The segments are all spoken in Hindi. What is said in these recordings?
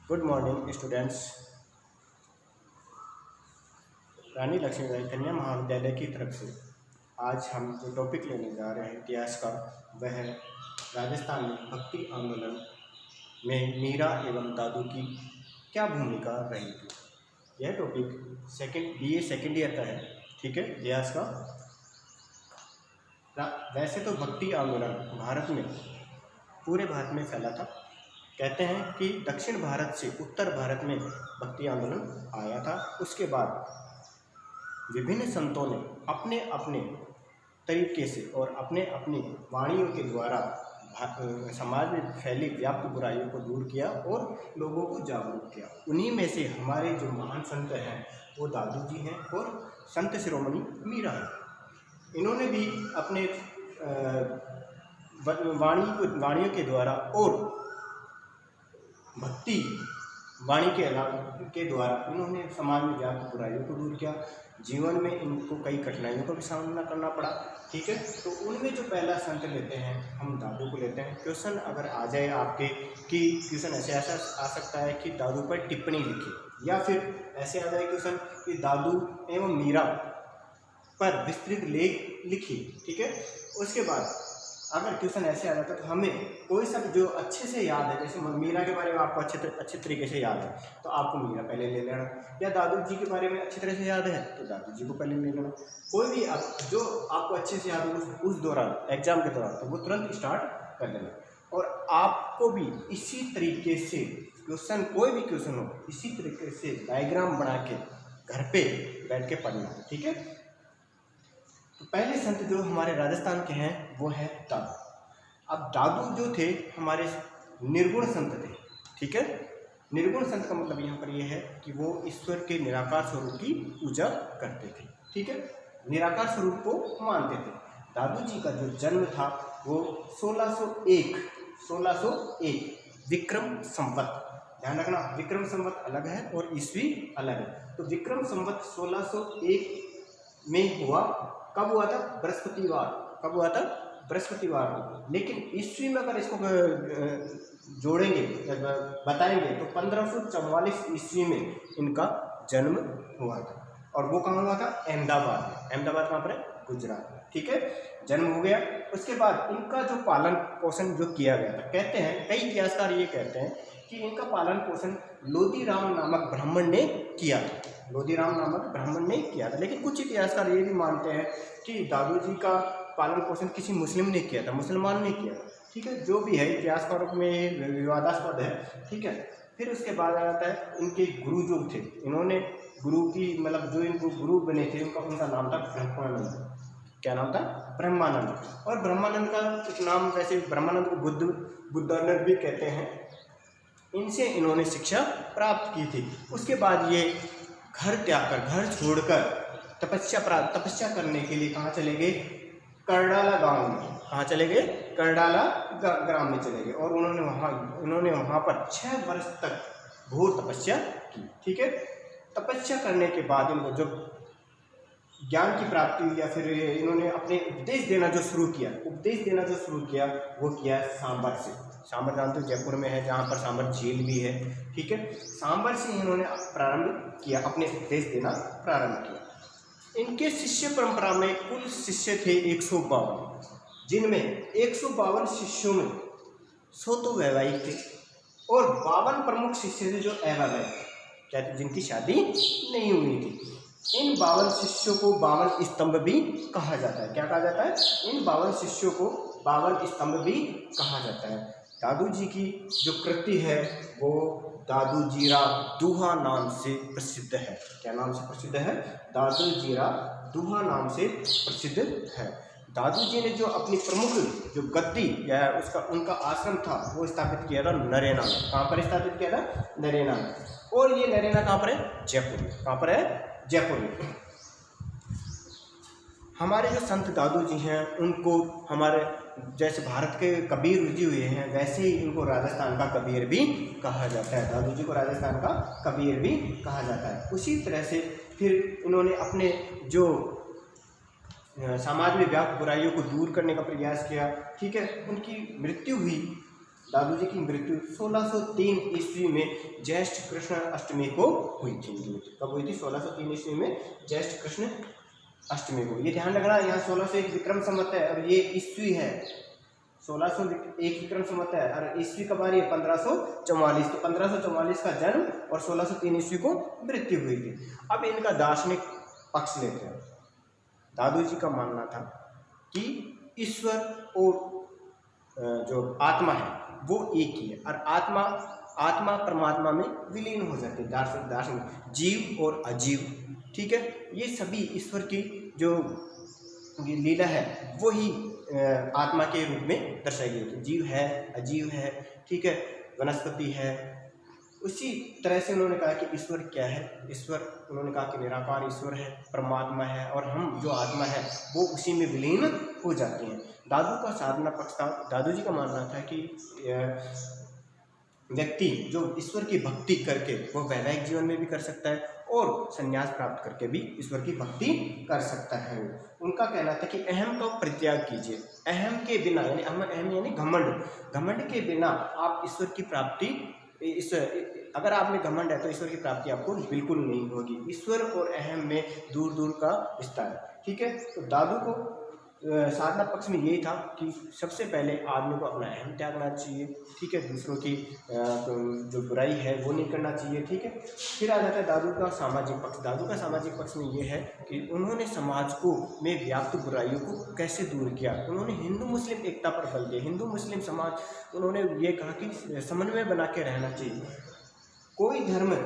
Good morning students. Rani Lakshmibai कन्या महाविद्यालय की तरफ से आज हम जो टॉपिक लेने जा रहे हैं इतिहास का, वह है राजस्थान में भक्ति आंदोलन में मीरा एवं दादू की क्या भूमिका रही थी। यह टॉपिक BA सेकेंड ईयर का है, ठीक है, इतिहास का। वैसे तो भक्ति आंदोलन भारत में, पूरे भारत में फैला था। कहते हैं कि दक्षिण भारत से उत्तर भारत में भक्ति आंदोलन आया था। उसके बाद विभिन्न संतों ने अपने अपने तरीके से और अपने अपनी वाणियों के द्वारा समाज में फैली व्याप्त बुराइयों को दूर किया और लोगों को जागरूक किया। उन्हीं में से हमारे जो महान संत हैं वो दादू जी हैं और संत शिरोमणि मीरा है। इन्होंने भी अपने वाणियों के द्वारा और भक्ति वाणी के द्वारा इन्होंने समाज में व्याप्त बुराइयों को दूर किया। जीवन में इनको कई कठिनाइयों का भी सामना करना पड़ा, ठीक है। तो उनमें जो पहला संत लेते हैं हम दादू को लेते हैं। क्वेश्चन अगर आ जाए आपके कि क्वेश्चन ऐसा आ सकता है कि दादू पर टिप्पणी लिखी, या फिर ऐसे आ जाए क्वेश्चन कि दादू एवं मीरा पर विस्तृत लेख लिखी, ठीक है। उसके बाद अगर क्वेश्चन ऐसे आ जाता है तो हमें कोई सब जो अच्छे से याद है, जैसे मीरा के बारे में आपको अच्छे तरीके से याद है तो आपको मीरा पहले ले लेना, या दादू जी के बारे में अच्छी तरह से याद है तो दादू जी को पहले ले लेना। कोई भी जो आपको अच्छे से याद हो उस दौरान, एग्जाम के दौरान, तो वो तुरंत स्टार्ट कर लेना। और आपको भी इसी तरीके से क्वेश्चन, कोई भी क्वेश्चन हो, इसी तरीके से डायग्राम बना के घर पे बैठ के पढ़ना, ठीक है। तो पहले संत जो हमारे राजस्थान के हैं वो है दादू। अब दादू जो थे हमारे निर्गुण संत थे, ठीक है। निर्गुण संत का मतलब यहाँ पर ये है कि वो ईश्वर के निराकार स्वरूप की पूजा करते थे, ठीक है, निराकार स्वरूप को मानते थे। दादू जी का जो जन्म था वो 1601 विक्रम संवत, ध्यान रखना, विक्रम संवत अलग है और ईस्वी अलग है। तो विक्रम संवत 1601 में हुआ। कब हुआ था? बृहस्पतिवार। कब हुआ था? बृहस्पतिवार को। लेकिन ईस्वी में अगर इसको जोड़ेंगे, बताएंगे, तो 1544 ईस्वी में इनका जन्म हुआ था। और वो कहाँ हुआ था? अहमदाबाद में। अहमदाबाद कहाँ पर है? गुजरात, ठीक है। जन्म हो गया। उसके बाद इनका जो पालन पोषण जो किया गया था, कहते हैं, कई इतिहासकार ये कहते हैं कि इनका पालन पोषण लोदीराम नामक ब्राह्मण ने किया था। लोदीराम नामक ब्राह्मण ने किया था। लेकिन कुछ इतिहासकार ये भी मानते हैं कि दादू जी का पालन पोषण किसी मुस्लिम ने किया था, मुसलमान ने किया था, ठीक है। जो भी है, इतिहासकारों में विवादास्पद है, ठीक है। फिर उसके बाद आ जाता है इनके गुरु जो थे, इन्होंने गुरु की, मतलब जो इनको गुरु बने थे, उनका नाम था ब्रह्मानंद। क्या नाम था? ब्रह्मानंद। और ब्रह्मानंद का नाम, वैसे ब्रह्मानंद को बुद्धानंद भी कहते हैं। इनसे इन्होंने शिक्षा प्राप्त की थी। उसके बाद ये घर त्याग कर, घर छोड़कर तपस्या करने के लिए कहाँ चले गए? करडाला गांव में। कहाँ चले गए? करडाला ग्राम में चले गए। और उन्होंने वहाँ पर 6 वर्ष तक घोर तपस्या की, ठीक है। तपस्या करने के बाद इनको जब ज्ञान की प्राप्ति हुई, या फिर इन्होंने अपने उपदेश देना जो शुरू किया, वो किया सांबर से। सांबर जानते हो, जयपुर में है, जहाँ पर सांबर झील भी है, ठीक है। सांबर से इन्होंने प्रारंभ किया, अपने उपदेश देना प्रारंभ किया। इनके शिष्य परंपरा में कुल शिष्य थे 152, जिनमें 152 शिष्यों में 100 तो वैवाहिक थे और 52 प्रमुख शिष्य थे जो अवैवाहिक, क्या थे? जिनकी शादी नहीं हुई थी। इन 52 शिष्यों को 52 स्तंभ भी कहा जाता है। क्या कहा जाता है? इन 52 शिष्यों को 52 स्तंभ भी कहा जाता है। दादू जी की जो कृति है वो दादू जीरा दूहा नाम से प्रसिद्ध है। क्या नाम से प्रसिद्ध है? दादू जीरा दूहा नाम से प्रसिद्ध है। दादू जी ने जो अपनी प्रमुख जो गद्दी या उनका आश्रम था वो स्थापित किया था नरेना में। कहाँ पर स्थापित किया था? नरेना में। और ये नरेना कहाँ पर है? जयपुर में। कहाँ पर है? जयपुर में। हमारे जो संत दादू जी हैं उनको हमारे जैसे भारत के कबीर रुझे हुए हैं, वैसे ही इनको राजस्थान का कबीर भी कहा जाता है। दादू जी को राजस्थान का कबीर भी कहा जाता है। उसी तरह से फिर इन्होंने अपने जो समाज में व्याप्त बुराइयों को दूर करने का प्रयास किया, ठीक है। उनकी मृत्यु हुई दादू जी की मृत्यु 1603 ईस्वी में ज्येष्ठ कृष्ण अष्टमी को हुई थी। कब हुई थी? 1603 ईस्वी में ज्येष्ठ कृष्ण अष्टमी को। ये ध्यान रखना, यहाँ 1601 विक्रम संवत है और ये ईस्वी है। 1601 विक्रम संवत है और ईस्वी कब आ रही है? 1544। तो 1544 का जन्म और 1603 ईस्वी को मृत्यु हुई थी। अब इनका दार्शनिक पक्ष लेते हैं। दादू जी का मानना था कि ईश्वर और जो आत्मा है वो एक ही है और आत्मा परमात्मा में विलीन हो जाती है। दार्शनिक जीव और अजीव, ठीक है, ये सभी ईश्वर की जो लीला है वो ही आत्मा के रूप में दर्शाई गई है। जीव है, अजीव है, ठीक है, वनस्पति है। उसी तरह से उन्होंने कहा कि ईश्वर क्या है? ईश्वर, उन्होंने कहा कि निराकार ईश्वर है, परमात्मा है और हम जो आत्मा है वो उसी में विलीन हो जाते हैं। दादू का साधना पक्ष था। दादू जी का मानना था कि व्यक्ति जो ईश्वर की भक्ति करके वो वैवाहिक जीवन में भी कर सकता है और संन्यास प्राप्त करके भी ईश्वर की भक्ति कर सकता है। उनका कहना था कि अहम का परित्याग कीजिए। अहम के बिना यानी अहम यानी घमंड के बिना आप ईश्वर की प्राप्ति, अगर आप में घमंड है तो ईश्वर की प्राप्ति आपको बिल्कुल नहीं होगी। ईश्वर और अहम में दूर दूर का विस्तार है, ठीक है। तो दादू को साधना पक्ष में यही था कि सबसे पहले आदमी को अपना अहम त्यागना चाहिए, ठीक है, दूसरों की जो बुराई है वो नहीं करना चाहिए, ठीक है। फिर आ जाता है दादू का सामाजिक पक्ष। दादू का सामाजिक पक्ष में ये है कि उन्होंने समाज को में व्याप्त बुराइयों को कैसे दूर किया। उन्होंने हिंदू मुस्लिम एकता पर बल दिया। हिंदू मुस्लिम समाज, उन्होंने ये कहा कि समन्वय बना के रहना चाहिए, कोई धर्म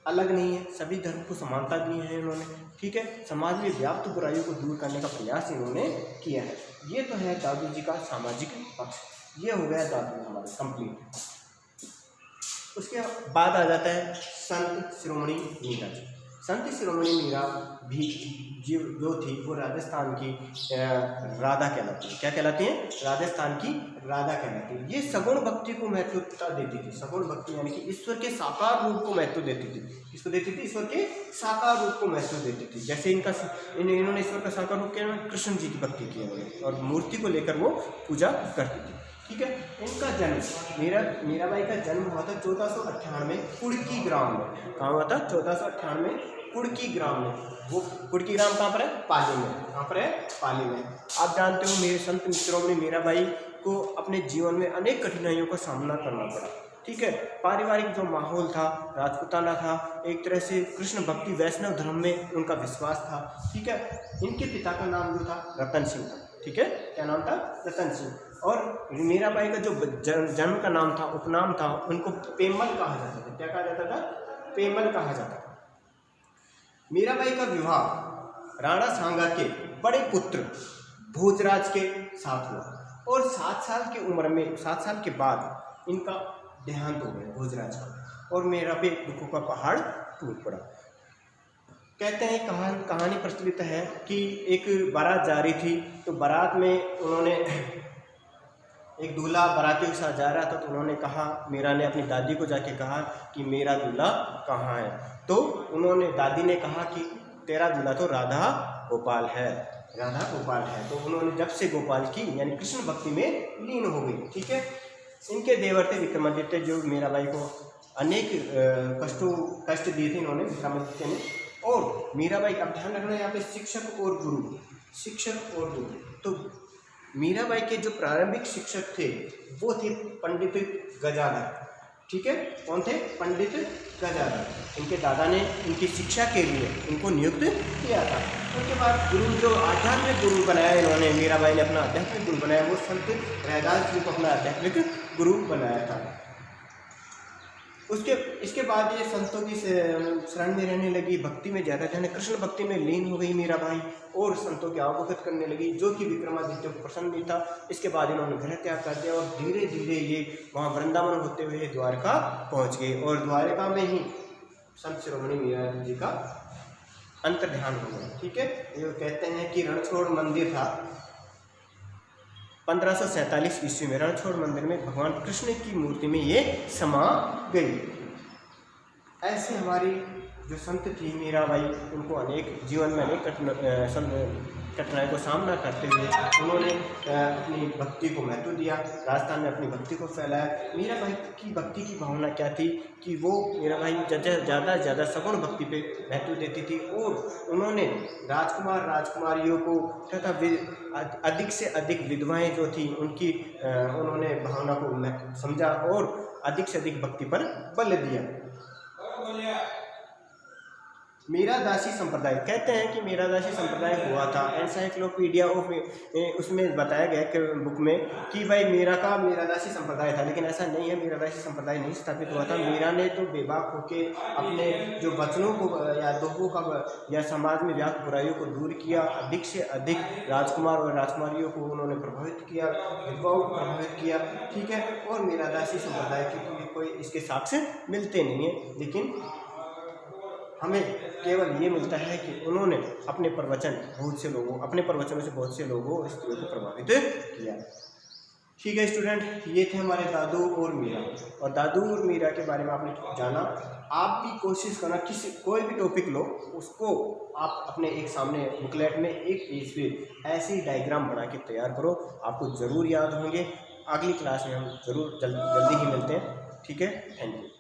अलग नहीं है, सभी धर्म को समानता दी है इन्होंने, ठीक है। समाज में व्याप्त बुराइयों को दूर करने का प्रयास इन्होंने किया है। ये तो है दादू जी का सामाजिक पक्ष। ये हो गया दादू हमारा कंप्लीट। उसके बाद आ जाता है संत शिरोमणि मीरा जी। संत शिरोमणि मीरा भी जो थी वो राजस्थान की राधा कहलाती है। क्या कहलाती हैं? राजस्थान की राधा कहलाती है। ये सगुण भक्ति को महत्वता देती थी। सगुण भक्ति यानी कि ईश्वर के साकार रूप को महत्व देती थी। किसको देती थी? ईश्वर के साकार रूप को महत्व देती थी। जैसे इन्होंने ईश्वर का साकार रूप किया, कृष्ण जी की भक्ति की है और मूर्ति को लेकर वो पूजा करती थी, ठीक है। इनका जन्म मीराबाई का जन्म हुआ था 1498 कुड़की ग्राम में। कहाँ हुआ था? 1498 कुड़की ग्राम में। वो कुड़की ग्राम कहाँ पर है? पाली में। कहाँ पर है? पाली में। आप जानते हो मेरे संत शिरोमणि मीराबाई को अपने जीवन में अनेक कठिनाइयों का सामना करना पड़ा, ठीक है। पारिवारिक जो माहौल था, राजपूताना था, एक तरह से कृष्ण भक्ति वैष्णव धर्म में उनका विश्वास था, ठीक है। इनके पिता का नाम जो था रतन सिंह था, ठीक है। क्या नाम था? रतन सिंह। और मीराबाई का जो जन्म का नाम था, उपनाम था, उनको पेमल कहा जाता था। क्या कहा जाता था? पेमल कहा जाता था। मीराबाई का विवाह राणा सांगा के बड़े पुत्र भोजराज के साथ हुआ और 7 साल की उम्र में, 7 साल के बाद इनका देहांत हो गया भोजराज का और मीराबाई दुखों का पहाड़ टूट पड़ा। कहते हैं, कहानी प्रचलित है कि एक बारात जा रही थी, तो बारात में उन्होंने एक दूल्हा बारातियों के साथ जा रहा था, तो उन्होंने कहा, मीरा ने अपनी दादी को जाके कहा कि मेरा दूल्हा कहाँ है। तो उन्होंने, दादी ने कहा कि तेरा दूल्हा तो राधा गोपाल है, राधा गोपाल है। तो उन्होंने जब से गोपाल की यानी कृष्ण भक्ति में लीन हो गई, ठीक है। इनके देवर थे विक्रमादित्य, जो मीराबाई को अनेक कष्ट दिए थे इन्होंने, विक्रमादित्य ने। और मीराबाई, अब ध्यान रखना यहाँ पे शिक्षक और गुरु। तो मीराबाई के जो प्रारंभिक शिक्षक थे वो थे पंडित गजाधर, ठीक है। कौन थे? पंडित गजाधर। इनके दादा ने इनकी शिक्षा के लिए इनको नियुक्त किया था। उसके बाद गुरु, जो आध्यात्मिक गुरु बनाया इन्होंने, मीराबाई ने अपना आध्यात्मिक गुरु बनाया, वो संत रैदास जी को अपना आध्यात्मिक गुरु बनाया था। इसके बाद ये संतों की शरण में रहने लगी, भक्ति में ज़्यादा ध्यान, कृष्ण भक्ति में लीन हो गई मीराबाई और संतों की आवभगत करने लगी, जो कि विक्रमादित्य को पसंद नहीं था। इसके बाद इन्होंने घर त्याग कर दिया और धीरे धीरे ये वहाँ वृंदावन होते हुए द्वारका पहुँच गए और द्वारका में ही संत शिरोमणि मीरा जी का अंतर्ध्यान हो गया, ठीक है। ये कहते हैं कि रणछोड़ मंदिर था 1547 ईस्वी में। रणछोड़ मंदिर में भगवान कृष्ण की मूर्ति में ये समा गई। ऐसे हमारी जो संत थी मीराबाई, उनको अनेक जीवन में अनेक कठिनाई को सामना करते हुए उन्होंने अपनी भक्ति को महत्व दिया, राजस्थान में अपनी भक्ति को फैलाया। मीराबाई की भक्ति की भावना क्या थी कि वो मीराबाई ज़्यादा से ज़्यादा सगुण भक्ति पे महत्व देती थी और उन्होंने राजकुमार राजकुमारियों को तथा अधिक से अधिक विधवाएं जो थी उनकी उन्होंने भावना को समझा और अधिक से अधिक भक्ति पर बल दिया। मीरादासी संप्रदाय, कहते हैं कि मीरादासी संप्रदाय हुआ था। एनसाइक्लोपीडिया ऑफ उसमें बताया गया कि बुक में कि भाई मीरादासी संप्रदाय था, लेकिन ऐसा नहीं है। मीरादासी संप्रदाय नहीं स्थापित हुआ था। मीरा ने तो बेबाक होके अपने जो वचनों को या दोहों का या समाज में व्याप्त बुराइयों को दूर किया, अधिक से अधिक राजकुमार और राजकुमारियों को उन्होंने प्रभावित किया, विधवाओं को प्रभावित किया, ठीक है। और मीरादासी संप्रदाय के कोई इसके साक्ष्य मिलते नहीं है, लेकिन हमें केवल ये मिलता है कि उन्होंने अपने प्रवचनों से बहुत से लोगों स्त्रियों को प्रभावित किया। ठीक है स्टूडेंट, ये थे हमारे दादू और मीरा। और दादू और मीरा के बारे में आपने जाना। आप भी कोशिश करना, कोई भी टॉपिक लो उसको आप अपने एक सामने बुकलेट में एक पेज पे ऐसी डायग्राम बना के तैयार करो, आपको ज़रूर याद होंगे। अगली क्लास में हम ज़रूर जल्दी ही मिलते हैं। ठीक है, थैंक यू।